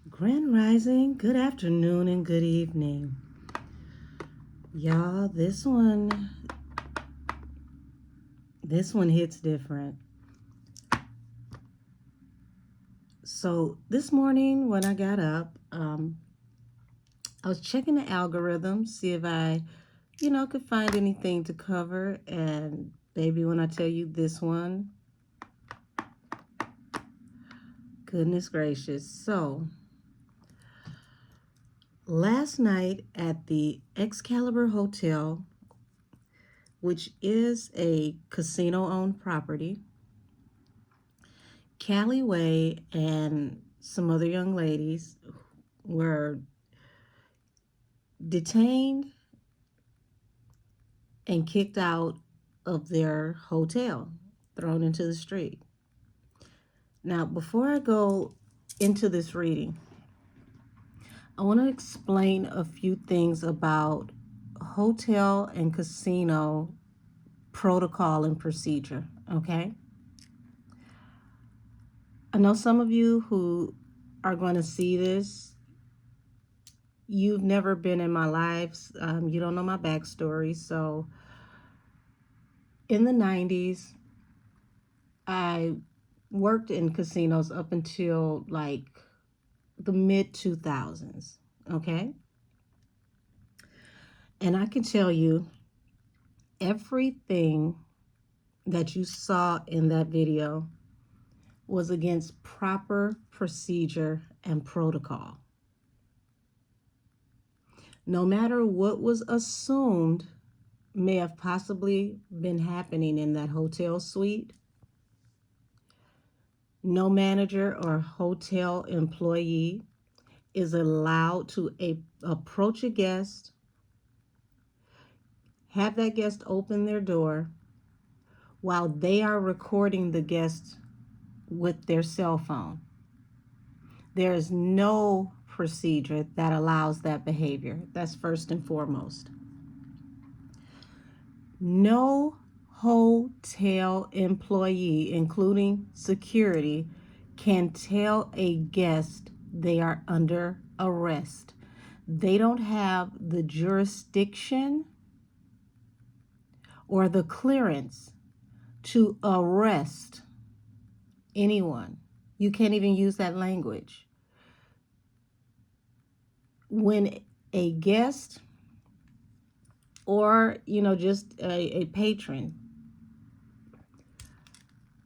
Grand Rising, good afternoon and good evening. Y'all, this one hits different. So this morning when I got up, I was checking the algorithm, see if I, could find anything to cover. And baby, when I tell you this one, goodness gracious. So last night at the Excalibur Hotel, which is a casino-owned property, Kaliwae and some other young ladies were detained and kicked out of their hotel, thrown into the street. Now, before I go into this reading, I want to explain a few things about hotel and casino protocol and procedure, okay? I know some of you who are going to see this, you've never been in my lives. You don't know my backstory. So in the 90s, I worked in casinos up until like the mid 2000s. Okay. And I can tell you everything that you saw in that video was against proper procedure and protocol. No matter what was assumed may have possibly been happening in that hotel suite, no manager or hotel employee is allowed to approach a guest, have that guest open their door while they are recording the guest with their cell phone. There is no procedure that allows that behavior. That's first and foremost. No hotel employee, including security, can tell a guest they are under arrest. They don't have the jurisdiction or the clearance to arrest anyone. You can't even use that language. When a guest or, just a patron,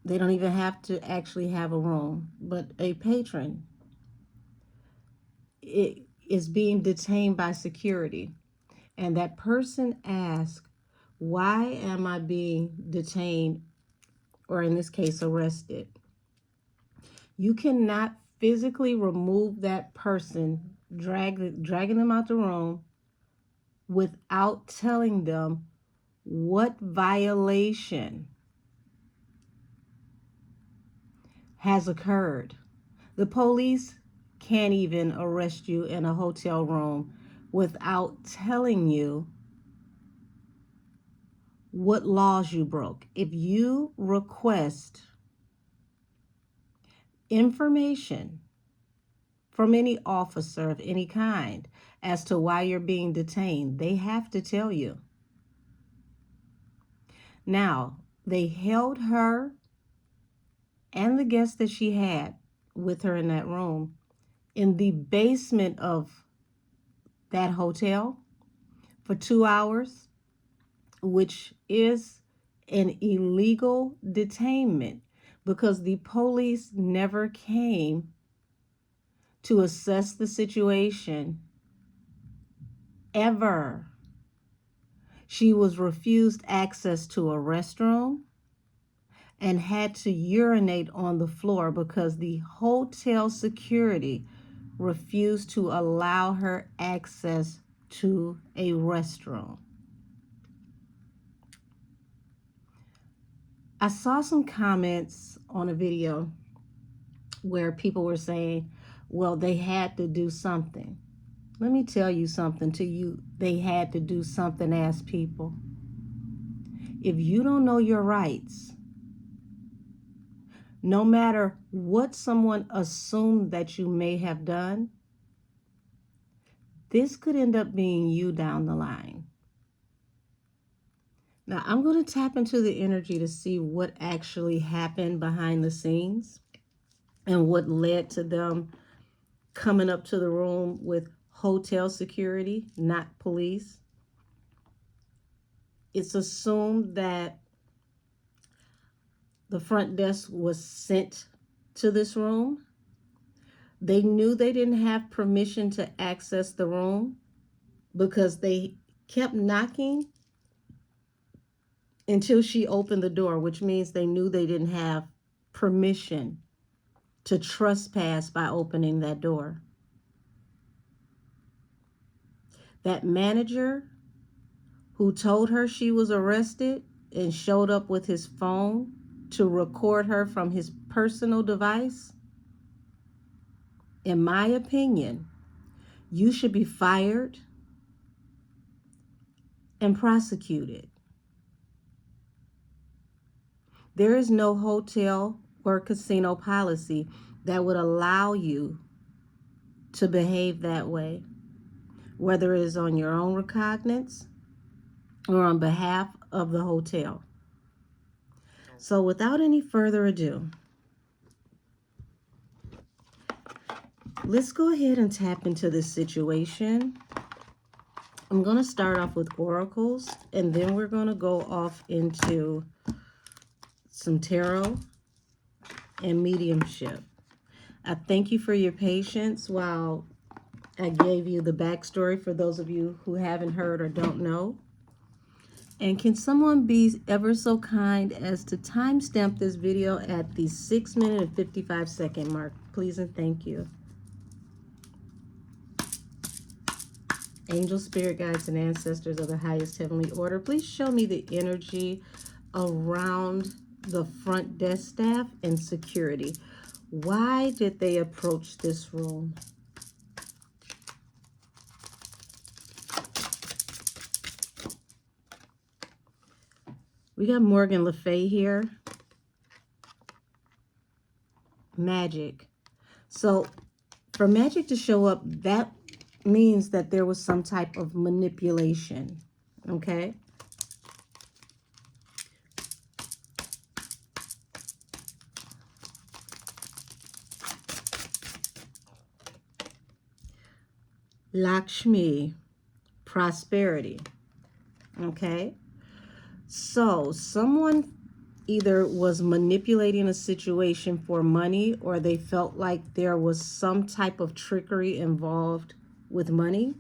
they don't even have to actually have a room, but a patron is being detained by security, and that person asks, why am I being detained, or in this case, arrested? You cannot physically remove that person, dragging them out the room without telling them what violation has occurred. The police can't even arrest you in a hotel room without telling you what laws you broke. If you request information from any officer of any kind as to why you're being detained, they have to tell you. Now, they held her and the guest that she had with her in that room in the basement of that hotel for 2 hours, which is an illegal detainment because the police never came to assess the situation ever. She was refused access to a restroom and had to urinate on the floor because the hotel security refused to allow her access to a restroom. I saw some comments on a video where people were saying, well, they had to do something. Let me tell you something to you. They had to do something as people. If you don't know your rights, No matter what someone assumed that you may have done, this could end up being you down the line. Now, I'm going to tap into the energy to see what actually happened behind the scenes and what led to them coming up to the room with hotel security, not police. It's assumed that the front desk was sent to this room. They knew they didn't have permission to access the room because they kept knocking until she opened the door, which means they knew they didn't have permission to trespass by opening that door. That manager who told her she was arrested and showed up with his phone to record her from his personal device, in my opinion, you should be fired and prosecuted. There is no hotel or casino policy that would allow you to behave that way, whether it is on your own recognizance or on behalf of the hotel. So without any further ado, let's go ahead and tap into this situation. I'm going to start off with oracles, and then we're going to go off into some tarot and mediumship. I thank you for your patience while I gave you the backstory for those of you who haven't heard or don't know. And can someone be ever so kind as to timestamp this video at the 6-minute and 55-second mark, please and thank you. Angel, spirit guides, and ancestors of the highest heavenly order, please show me the energy around the front desk staff and security. Why did they approach this room? We got Morgan Le Fay here. Magic. So for magic to show up, that means that there was some type of manipulation. Okay? Lakshmi, prosperity. Okay? So someone either was manipulating a situation for money, or they felt like there was some type of trickery involved with money.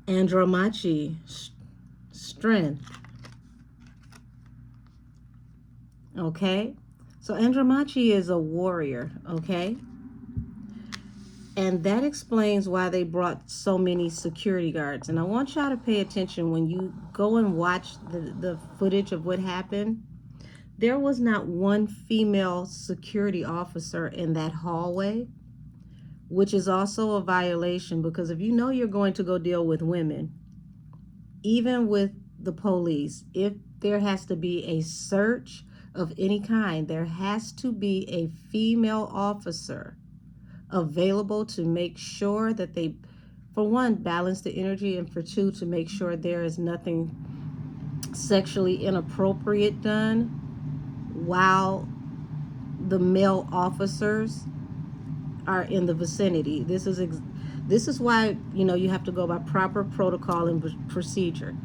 Andromache, strength. Okay? So Andromache is a warrior, okay? And that explains why they brought so many security guards. And I want y'all to pay attention when you go and watch the footage of what happened. There was not one female security officer in that hallway, which is also a violation, because if you know you're going to go deal with women, even with the police, if there has to be a search of any kind, there has to be a female officer available to make sure that they, for one, balance the energy, and for two, to make sure there is nothing sexually inappropriate done while the male officers are in the vicinity. This is why, you know, you have to go by proper protocol and procedure.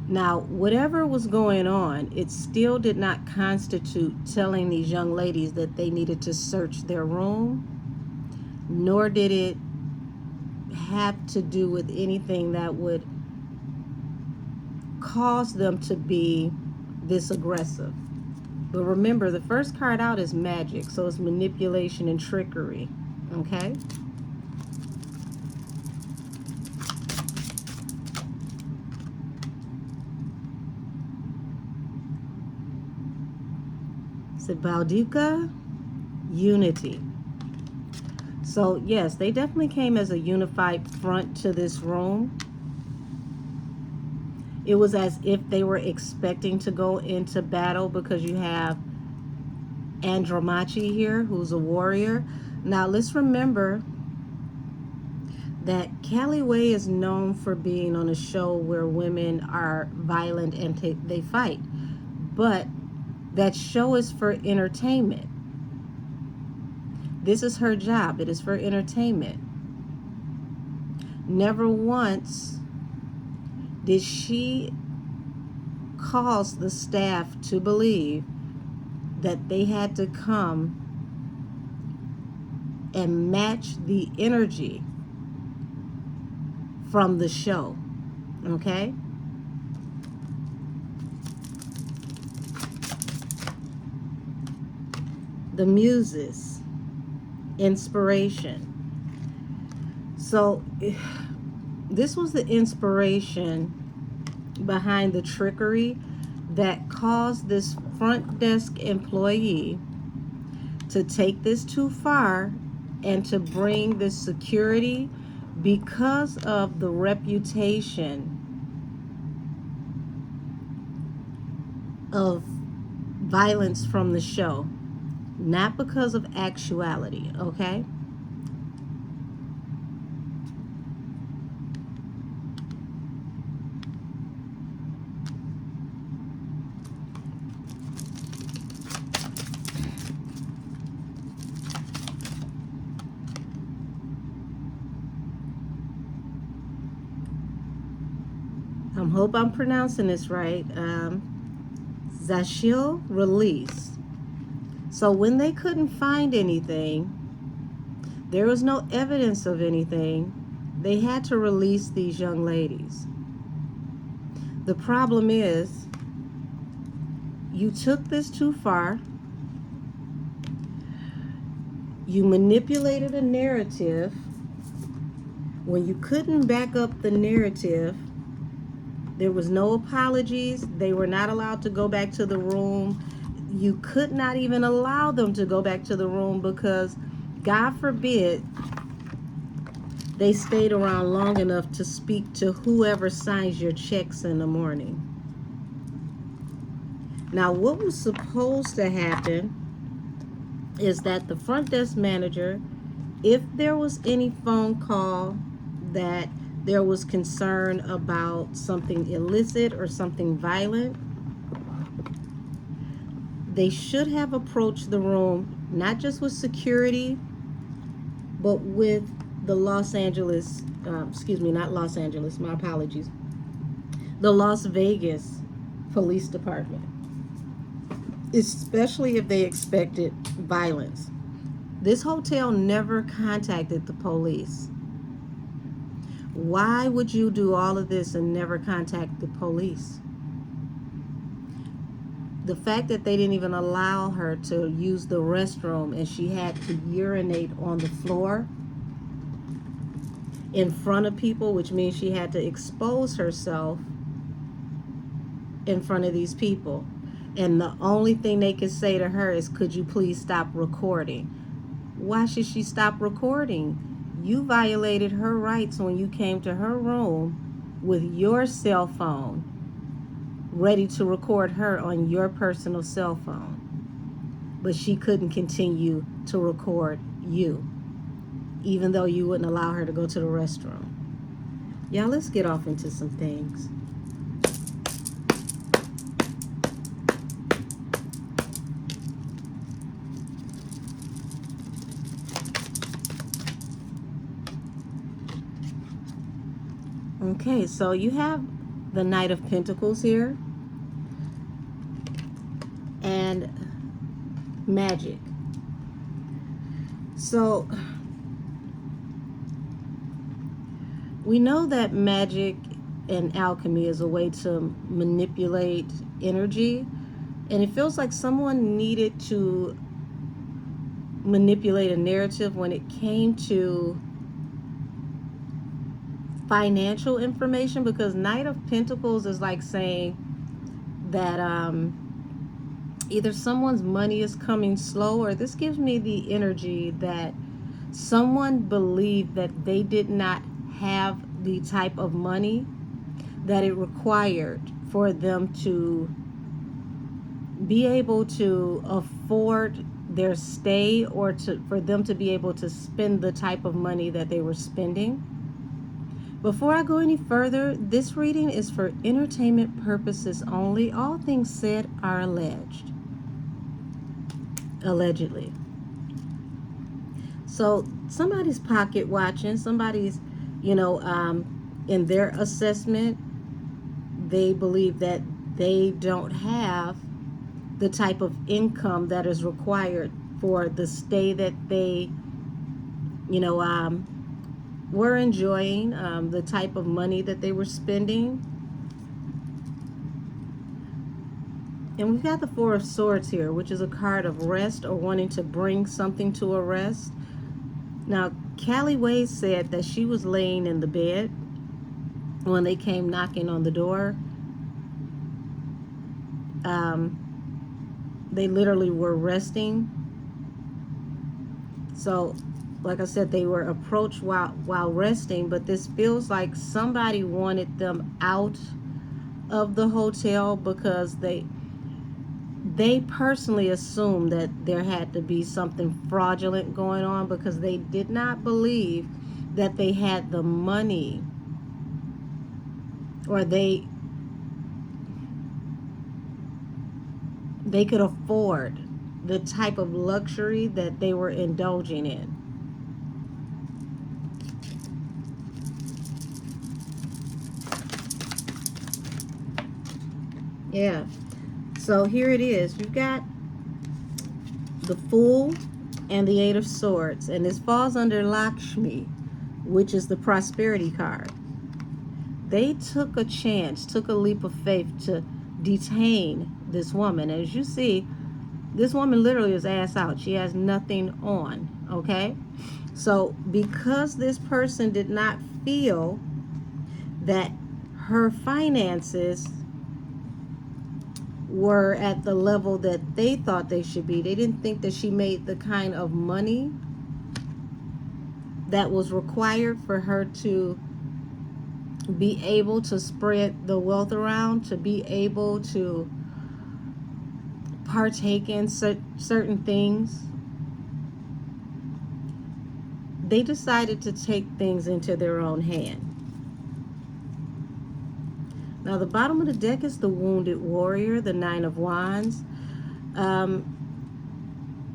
Now, whatever was going on, it still did not constitute telling these young ladies that they needed to search their room, nor did it have to do with anything that would cause them to be this aggressive. But remember, the first card out is magic, so it's manipulation and trickery, okay? Balduca, unity. So yes, they definitely came as a unified front to this room. It was as if they were expecting to go into battle, because you have Andromache here, who's a warrior. Now let's remember that Kaliwae is known for being on a show where women are violent and they fight. But that show is for entertainment. This is her job. It is for entertainment. Never once did she cause the staff to believe that they had to come and match the energy from the show. Okay? The muses, inspiration. So this was the inspiration behind the trickery that caused this front desk employee to take this too far and to bring this security, because of the reputation of violence from the show, not because of actuality. Okay? I hope I'm pronouncing this right. Zashil release. So when they couldn't find anything, there was no evidence of anything, they had to release these young ladies. The problem is, you took this too far. You manipulated a narrative when you couldn't back up the narrative. There was no apologies. They were not allowed to go back to the room. You could not even allow them to go back to the room, because God forbid they stayed around long enough to speak to whoever signs your checks in the morning. Now, what was supposed to happen is that the front desk manager, if there was any phone call that there was concern about something illicit or something violent, they should have approached the room, not just with security, but with the Los Angeles, not Los Angeles, my apologies, the Las Vegas Police Department, especially if they expected violence. This hotel never contacted the police. Why would you do all of this and never contact the police? The fact that they didn't even allow her to use the restroom and she had to urinate on the floor in front of people, which means she had to expose herself in front of these people. And the only thing they could say to her is, could you please stop recording? Why should she stop recording? You violated her rights when you came to her room with your cell phone, ready to record her on your personal cell phone. But she couldn't continue to record you, even though you wouldn't allow her to go to the restroom. Y'all, let's get off into some things. Okay, so you have the Knight of Pentacles here and magic. So we know that magic and alchemy is a way to manipulate energy, and it feels like someone needed to manipulate a narrative when it came to financial information, because Knight of Pentacles is like saying that either someone's money is coming slow, or this gives me the energy that Someone believed that they did not have the type of money that it required for them to be able to afford their stay, or for them to be able to spend the type of money that they were spending. Before I go any further, this reading is for entertainment purposes only. All things said are alleged. Allegedly. So somebody's pocket watching, somebody's, in their assessment, they believe that they don't have the type of income that is required for the stay that they, were enjoying, the type of money that they were spending. And we've got the Four of Swords here, which is a card of rest or wanting to bring something to a rest. Now, Kaliwae said that she was laying in the bed when they came knocking on the door. They literally were resting. So, like I said, they were approached while resting, but this feels like somebody wanted them out of the hotel because they personally assumed that there had to be something fraudulent going on, because they did not believe that they had the money, or they could afford the type of luxury that they were indulging in. Yeah. So here it is. You've got the Fool and the Eight of Swords, and this falls under Lakshmi, which is the prosperity card. They took a chance, took a leap of faith to detain this woman. As you see, this woman literally is ass out. She has nothing on, okay? So because this person did not feel that her finances were at the level that they thought they should be, they didn't think that she made the kind of money that was required for her to be able to spread the wealth around, to be able to partake in certain things. They decided to take things into their own hand. Now, the bottom of the deck is the Wounded Warrior, the Nine of Wands.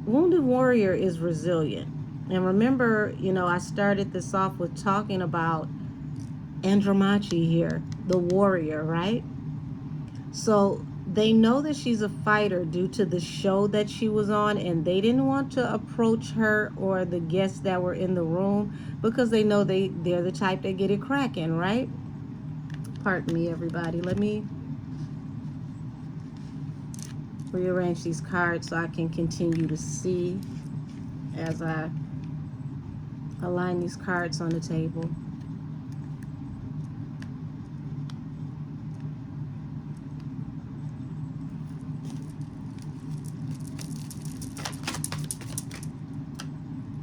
Wounded Warrior is resilient. And remember, I started this off with talking about Andromache here, the warrior, right? So they know that she's a fighter due to the show that she was on, and they didn't want to approach her or the guests that were in the room because they know they're the type that get it cracking, right? Pardon me, everybody. Let me rearrange these cards so I can continue to see as I align these cards on the table.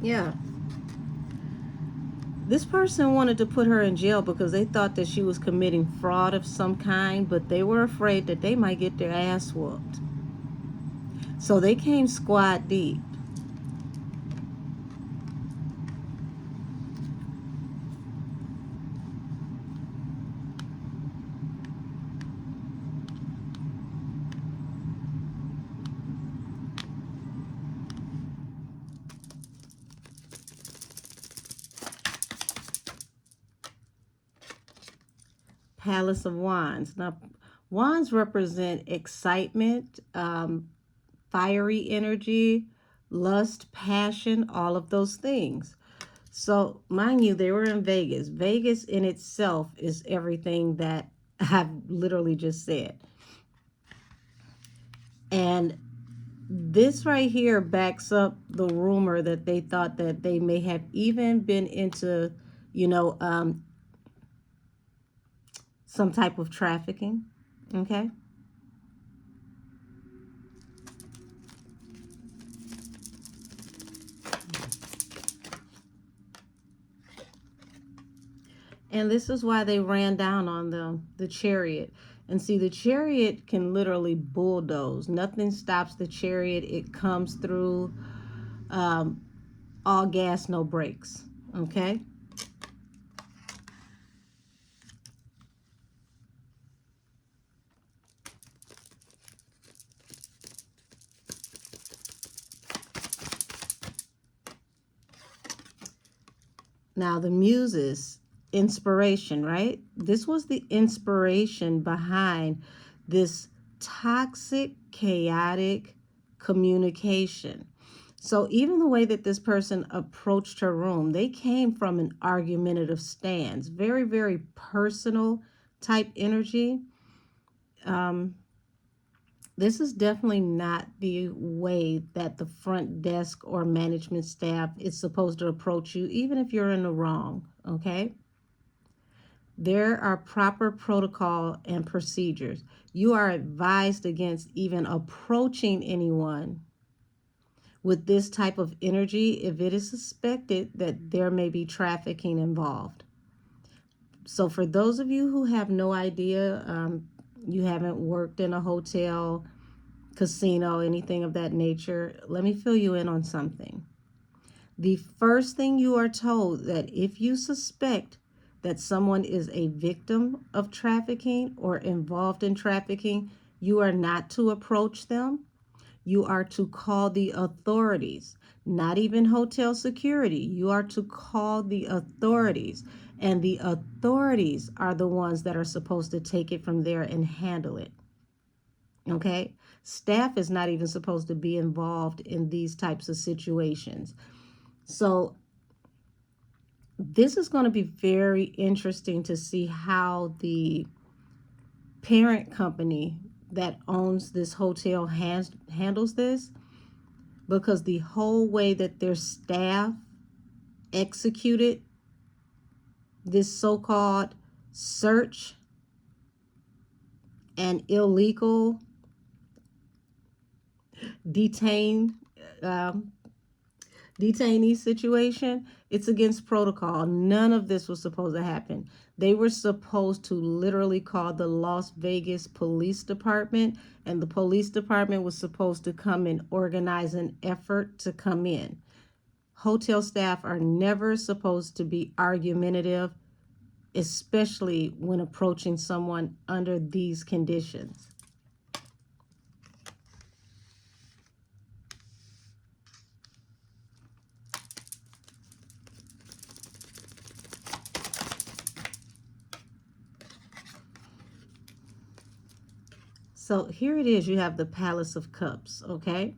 Yeah. This person wanted to put her in jail because they thought that she was committing fraud of some kind, but they were afraid that they might get their ass whooped. So they came squad deep. Palace of Wands. Now, wands represent excitement, fiery energy, lust, passion, all of those things. So, mind you, they were in Vegas. Vegas in itself is everything that I've literally just said. And this right here backs up the rumor that they thought that they may have even been into, you know, um, some type of trafficking. Okay. And this is why they ran down on them, the chariot. And see, the chariot can literally bulldoze. Nothing stops the chariot. It comes through, um, all gas, no brakes. Okay? Now, the muses, inspiration, right? This was the inspiration behind this toxic, chaotic communication. So, even the way that this person approached her room, they came from an argumentative stance, very, very personal type energy. Um, this is definitely not the way that the front desk or management staff is supposed to approach you, even if you're in the wrong, okay? There are proper protocol and procedures. You are advised against even approaching anyone with this type of energy if it is suspected that there may be trafficking involved. So for those of you who have no idea, you haven't worked in a hotel, casino, anything of that nature, let me fill you in on something. The first thing you are told that if you suspect that someone is a victim of trafficking or involved in trafficking, you are not to approach them. You are to call the authorities, not even hotel security. You are to call the authorities, and the authorities are the ones that are supposed to take it from there and handle it. Okay? Staff is not even supposed to be involved in these types of situations. So this is going to be very interesting to see how the parent company that owns this hotel handles this, because the whole way that their staff executed this so-called search and illegal detain um, detainee situation, it's against protocol. None of this was supposed to happen. They were supposed to literally call the Las Vegas Police Department, and the police department was supposed to come and organize an effort to come in. Hotel staff are never supposed to be argumentative, especially when approaching someone under these conditions. So here it is, you have the Palace of Cups, okay?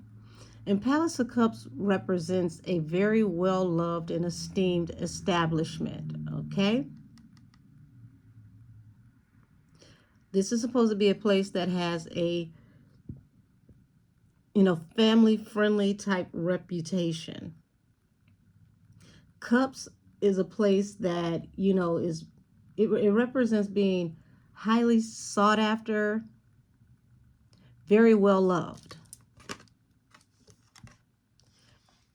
And Palace of Cups represents a very well-loved and esteemed establishment, okay? This is supposed to be a place that has a, family-friendly type reputation. Cups is a place that, it represents being highly sought after, very well loved.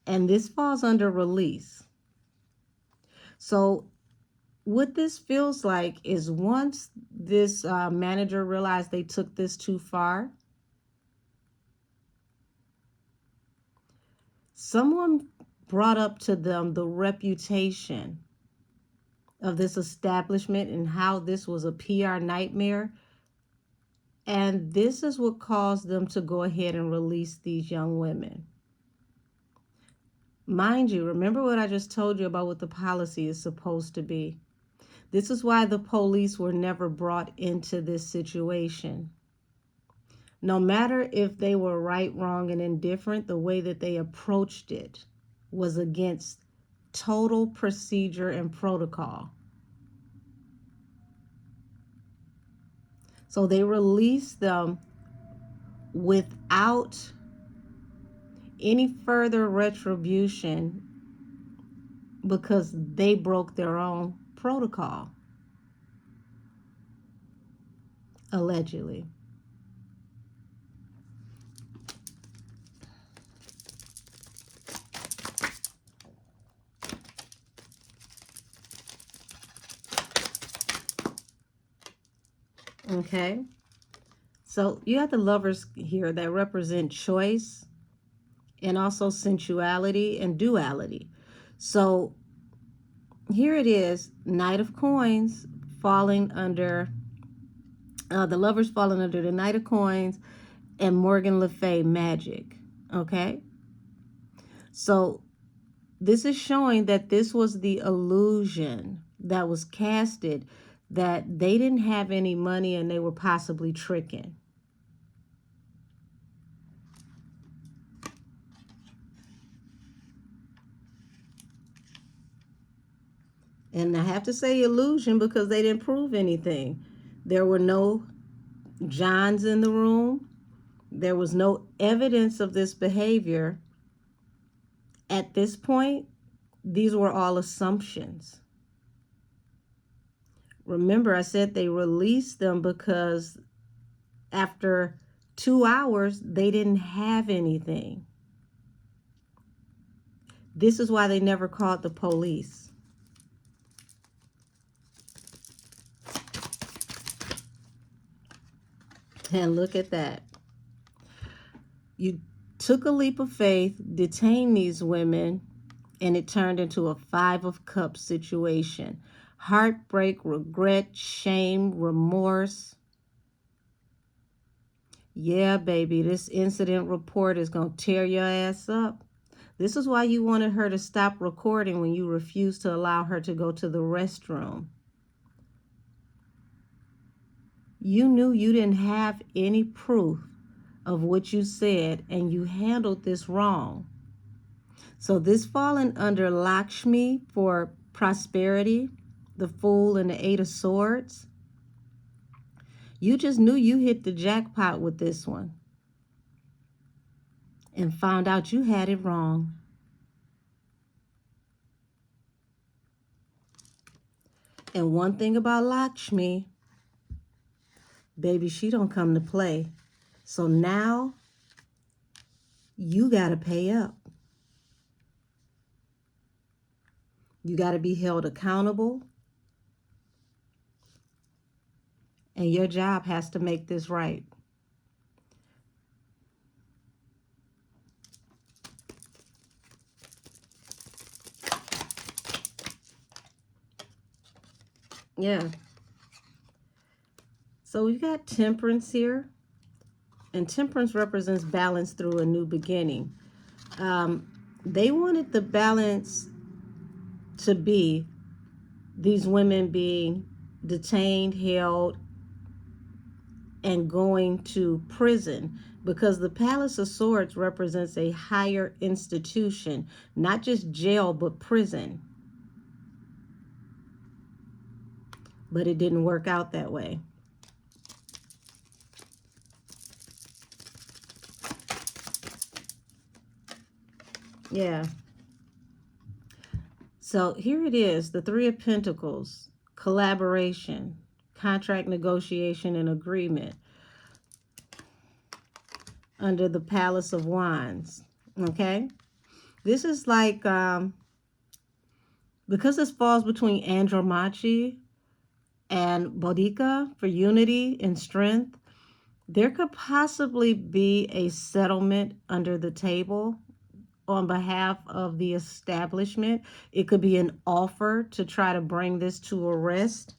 And this falls under release. So what this feels like is once this manager realized they took this too far, someone brought up to them the reputation of this establishment and how this was a PR nightmare. And this is what caused them to go ahead and release these young women. Mind you, remember what I just told you about what the policy is supposed to be. This is why the police were never brought into this situation. No matter if they were right, wrong, and indifferent, the way that they approached it was against total procedure and protocol. So they released them without any further retribution because they broke their own protocol, allegedly. Okay. So you have the lovers here that represent choice and also sensuality and duality. So here it is, Knight of Coins falling under, the lovers falling under the Knight of Coins and Morgan Le Fay magic. Okay. So this is showing that this was the illusion that was casted, that they didn't have any money and they were possibly tricking. And I have to say illusion because they didn't prove anything. There were no Johns in the room. There was no evidence of this behavior. At this point, these were all assumptions. Remember, I said they released them because after 2 hours, they didn't have anything. This is why they never called the police. And look at that. You took a leap of faith, detained these women, and it turned into a 5 of Cups situation. Heartbreak, regret, shame, remorse. Yeah, baby, this incident report is going to tear your ass up. This is why you wanted her to stop recording when you refused to allow her to go to the restroom. You knew you didn't have any proof of what you said, and you handled this wrong. So this falling under Lakshmi for prosperity, the Fool and the 8 of Swords. You just knew you hit the jackpot with this one and found out you had it wrong. And one thing about Lakshmi, baby, she don't come to play. So now you got to pay up. You got to be held accountable. And your job has to make this right. Yeah. So we got Temperance here. And Temperance represents balance through a new beginning. They wanted the balance to be these women being detained, held, and going to prison, because the Palace of Swords represents a higher institution, not just jail, but prison. But it didn't work out that way. Yeah. So here it is, the 3 of Pentacles, collaboration, contract negotiation, and agreement under the Palace of Wands. Okay? This is like, because this falls between Andromache and Boudica for unity and strength, there could possibly be a settlement under the table on behalf of the establishment. It could be an offer to try to bring this to a rest,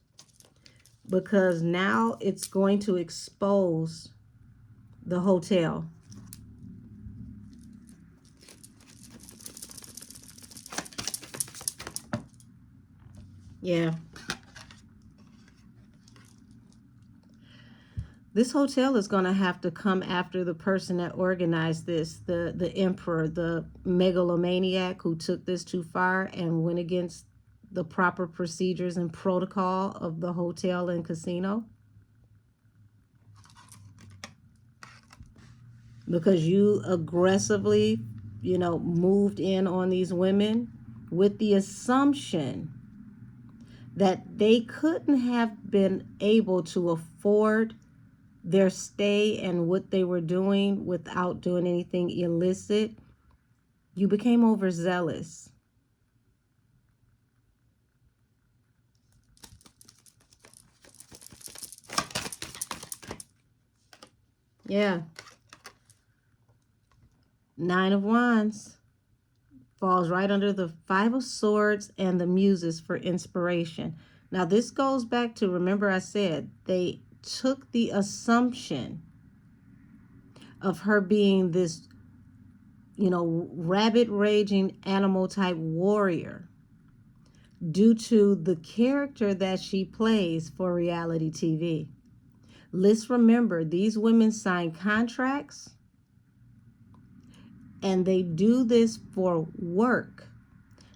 because now it's going to expose the hotel. Yeah. This hotel is going to have to come after the person that organized this, the emperor, the megalomaniac who took this too far and went against the proper procedures and protocol of the hotel and casino. Because you aggressively, moved in on these women with the assumption that they couldn't have been able to afford their stay and what they were doing without doing anything illicit. You became overzealous. Yeah. Nine of Wands falls right under the Five of Swords and the Muses for inspiration. Now, this goes back to, remember I said, they took the assumption of her being this, rabid, raging animal type warrior due to the character that she plays for reality TV. Let's remember, these women sign contracts and they do this for work.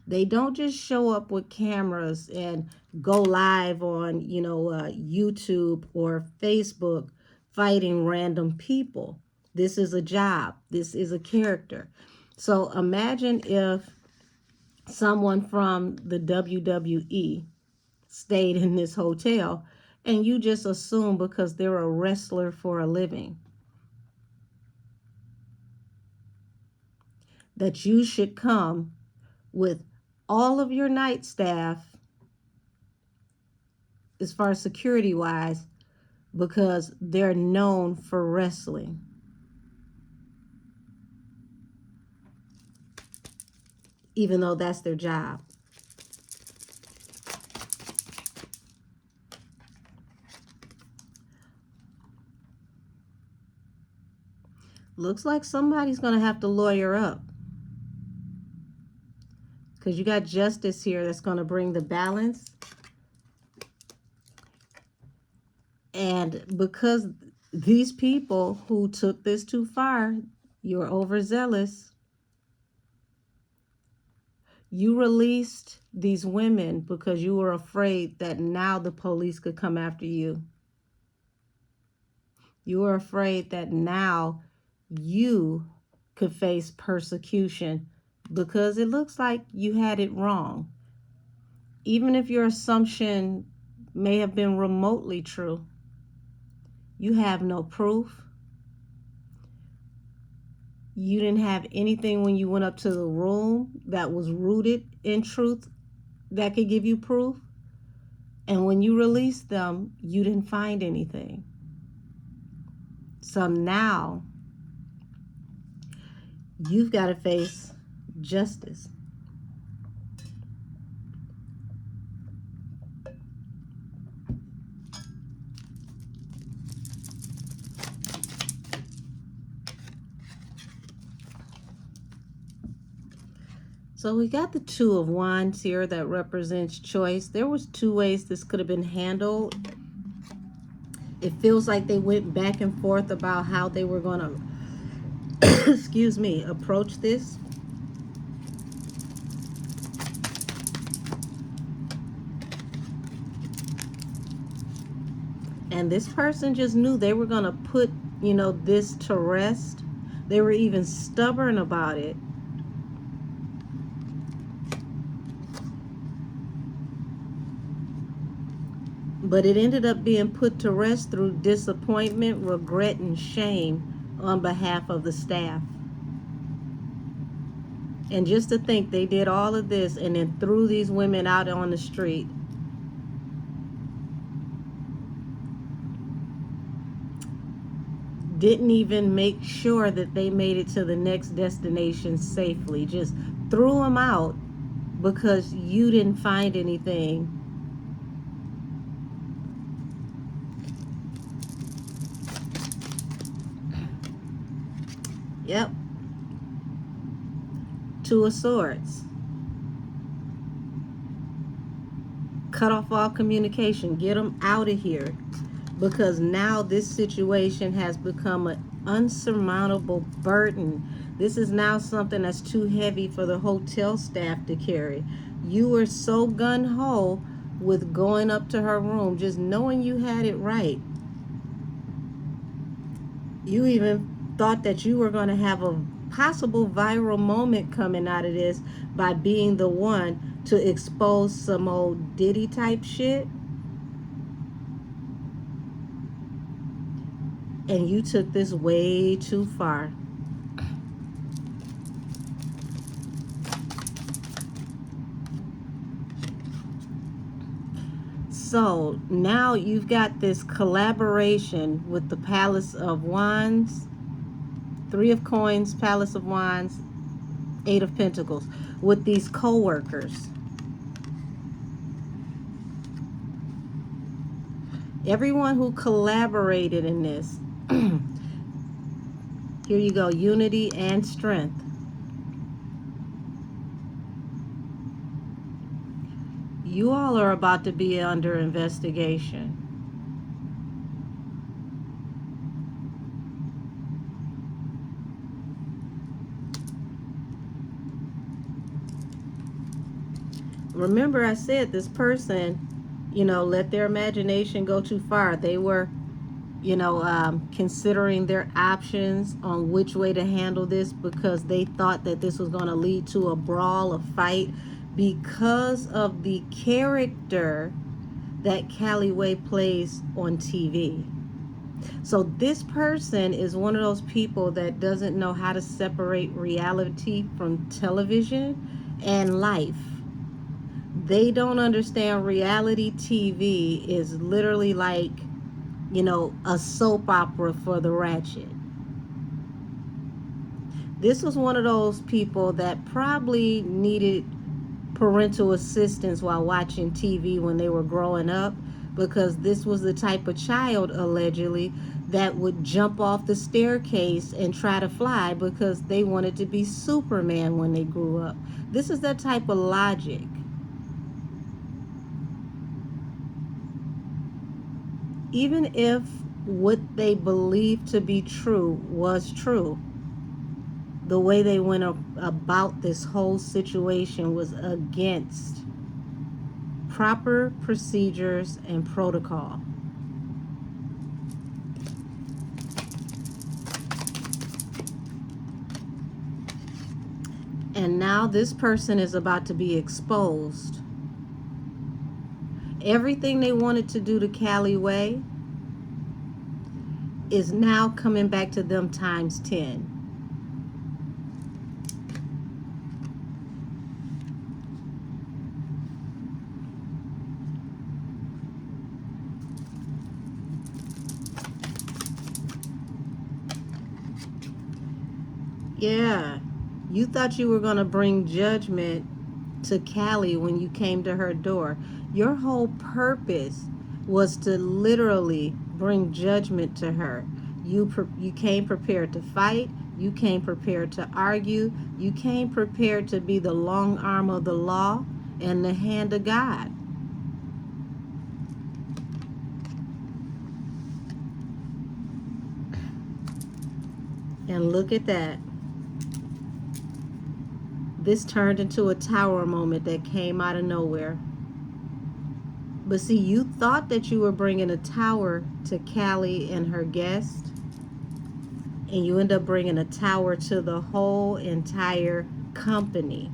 They don't just show up with cameras and go live on, YouTube or Facebook fighting random people. This is a job. This is a character. So imagine if someone from the WWE stayed in this hotel and you just assume because they're a wrestler for a living that you should come with all of your night staff as far as security wise because they're known for wrestling. Even though that's their job. Looks like somebody's going to have to lawyer up. Because you got justice here that's going to bring the balance. And because these people who took this too far, you're overzealous. You released these women because you were afraid that now the police could come after you. You were afraid that now you could face persecution because it looks like you had it wrong. Even if your assumption may have been remotely true, you have no proof. You didn't have anything when you went up to the room that was rooted in truth that could give you proof. And when you released them, you didn't find anything. So now you've got to face justice. So we got the Two of Wands here that represents choice. There was two ways this could have been handled. It feels like they went back and forth about how they were going to, excuse me, approach this. And this person just knew they were going to put, this to rest. They were even stubborn about it. But it ended up being put to rest through disappointment, regret, and shame on behalf of the staff. And just to think they did all of this and then threw these women out on the street. Didn't even make sure that they made it to the next destination safely. Just threw them out because you didn't find anything. Yep. Two of Swords. Cut off all communication. Get them out of here. Because now this situation has become an unsurmountable burden. This is now something that's too heavy for the hotel staff to carry. You were so gung-ho with going up to her room, just knowing you had it right. You even thought that you were going to have a possible viral moment coming out of this by being the one to expose some old Diddy type shit. And you took this way too far. So now you've got this collaboration with the Palace of Wands, Three of Coins, Palace of Wands, Eight of Pentacles, with these co-workers. Everyone who collaborated in this. Here you go, unity and strength. You all are about to be under investigation. Remember, I said this person, let their imagination go too far. They were, considering their options on which way to handle this because they thought that this was going to lead to a brawl, a fight, because of the character that Kaliwae plays on TV. So this person is one of those people that doesn't know how to separate reality from television and life. They don't understand reality TV is literally like, a soap opera for the ratchet. This was one of those people that probably needed parental assistance while watching TV when they were growing up, because this was the type of child, allegedly, that would jump off the staircase and try to fly because they wanted to be Superman when they grew up. This is that type of logic. Even if what they believed to be true was true, the way they went about this whole situation was against proper procedures and protocol. And now this person is about to be exposed. Everything they wanted to do to Kaliwae is now coming back to them times 10. Yeah, you thought you were going to bring judgment to Callie when you came to her door. Your whole purpose was to literally bring judgment to her. You came prepared to fight. You came prepared to argue. You came prepared to be the long arm of the law and the hand of God. And look at that. This turned into a tower moment that came out of nowhere. But see, you thought that you were bringing a tower to Callie and her guest, and you end up bringing a tower to the whole entire company.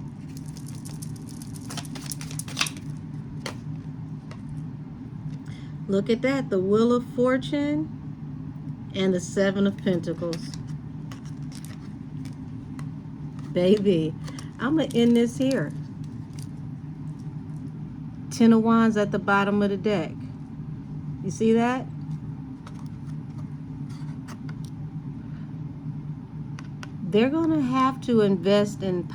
Look at that, the Wheel of Fortune and the Seven of Pentacles. Baby, I'm going to end this here. Ten of Wands at the bottom of the deck. You see that? They're going to have to invest in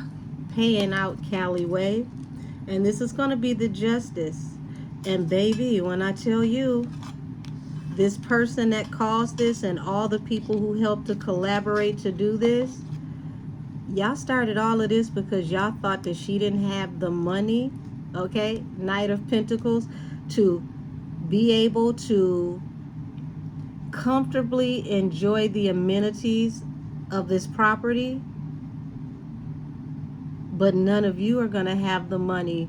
paying out Kaliwae. And this is going to be the justice. And baby, when I tell you, this person that caused this and all the people who helped to collaborate to do this, y'all started all of this because y'all thought that she didn't have the money, okay, Knight of Pentacles, to be able to comfortably enjoy the amenities of this property. But none of you are going to have the money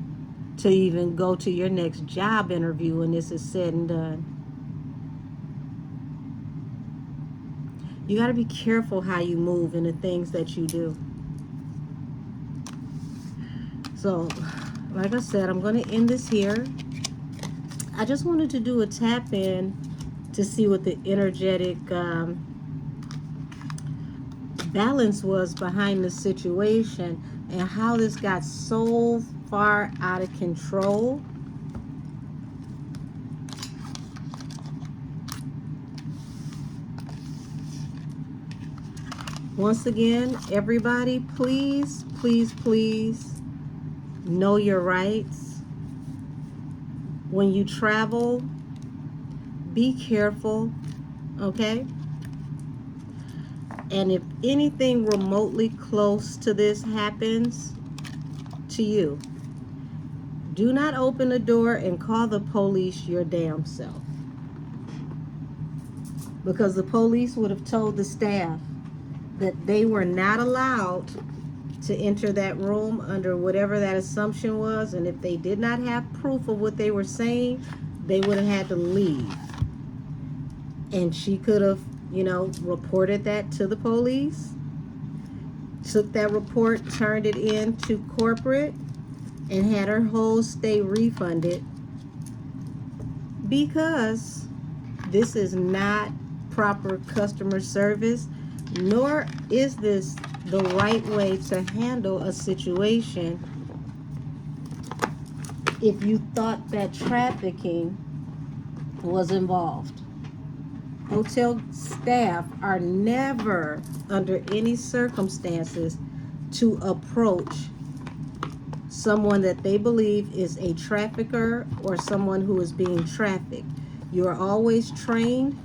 to even go to your next job interview when this is said and done. You got to be careful how you move and the things that you do. So, like I said, I'm going to end this here. I just wanted to do a tap in to see what the energetic balance was behind the situation and how this got so far out of control. Once again, everybody, please, please, please know your rights. When you travel, be careful, okay? And if anything remotely close to this happens to you, do not open the door and call the police your damn self. Because the police would have told the staff that they were not allowed to enter that room under whatever that assumption was, and if they did not have proof of what they were saying, they would have had to leave. And she could have, reported that to the police, took that report, turned it in to corporate, and had her whole stay refunded, because this is not proper customer service, nor is this the right way to handle a situation if you thought that trafficking was involved. Hotel staff are never, under any circumstances, to approach someone that they believe is a trafficker or someone who is being trafficked. You are always trained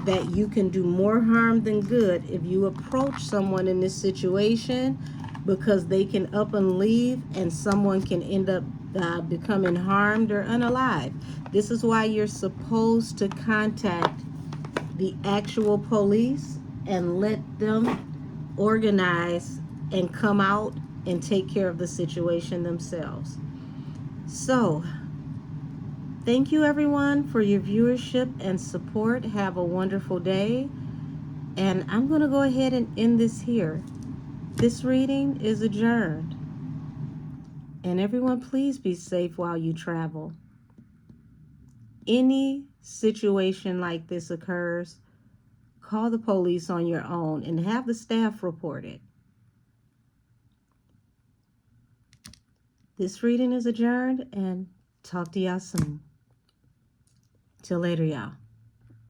that you can do more harm than good if you approach someone in this situation, because they can up and leave and someone can end up becoming harmed or unalive. This is why you're supposed to contact the actual police and let them organize and come out and take care of the situation themselves. So, thank you everyone for your viewership and support. Have a wonderful day. And I'm going to go ahead and end this here. This reading is adjourned. And everyone, please be safe while you travel. Any situation like this occurs, call the police on your own and have the staff report it. This reading is adjourned, and talk to y'all soon. Till later, y'all.